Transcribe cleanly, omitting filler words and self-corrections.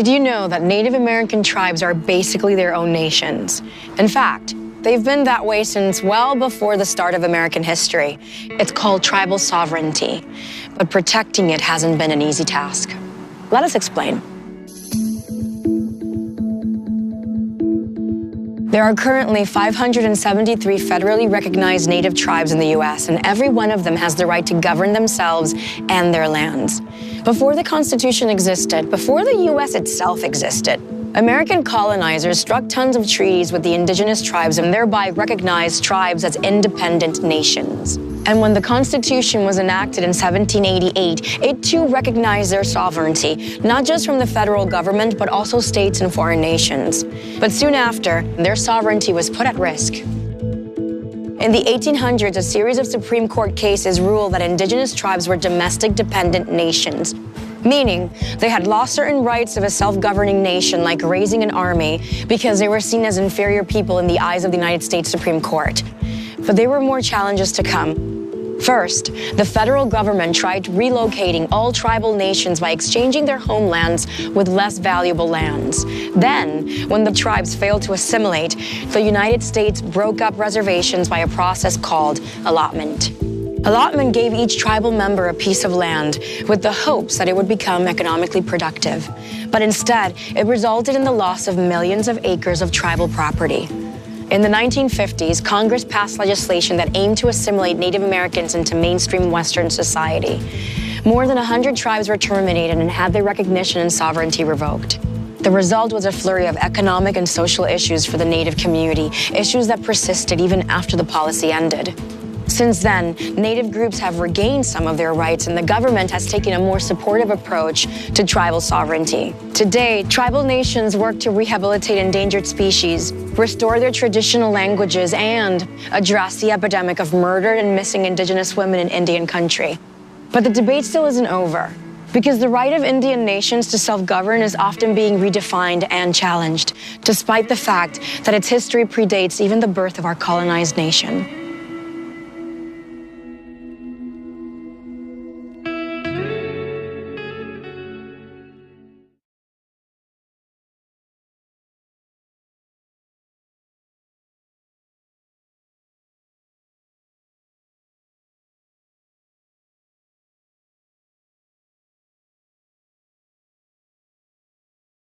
Did you know that Native American tribes are basically their own nations? In fact, they've been that way since well before the start of American history. It's called tribal sovereignty, but protecting it hasn't been an easy task. Let us explain. There are currently 573 federally recognized Native tribes in the U.S., and every one of them has the right to govern themselves and their lands. Before the Constitution existed, before the U.S. itself existed, American colonizers struck tons of treaties with the indigenous tribes and thereby recognized tribes as independent nations. And when the Constitution was enacted in 1788, it too recognized their sovereignty, not just from the federal government, but also states and foreign nations. But soon after, their sovereignty was put at risk. In the 1800s, a series of Supreme Court cases ruled that indigenous tribes were domestic dependent nations, meaning they had lost certain rights of a self-governing nation like raising an army because they were seen as inferior people in the eyes of the United States Supreme Court. But there were more challenges to come. First, the federal government tried relocating all tribal nations by exchanging their homelands with less valuable lands. Then, when the tribes failed to assimilate, the United States broke up reservations by a process called allotment. Allotment gave each tribal member a piece of land with the hopes that it would become economically productive. But instead, it resulted in the loss of millions of acres of tribal property. In the 1950s, Congress passed legislation that aimed to assimilate Native Americans into mainstream Western society. More than 100 tribes were terminated and had their recognition and sovereignty revoked. The result was a flurry of economic and social issues for the Native community, issues that persisted even after the policy ended. Since then, Native groups have regained some of their rights, and the government has taken a more supportive approach to tribal sovereignty. Today, tribal nations work to rehabilitate endangered species, restore their traditional languages, and address the epidemic of murdered and missing indigenous women in Indian country. But the debate still isn't over, because the right of Indian nations to self-govern is often being redefined and challenged, despite the fact that its history predates even the birth of our colonized nation.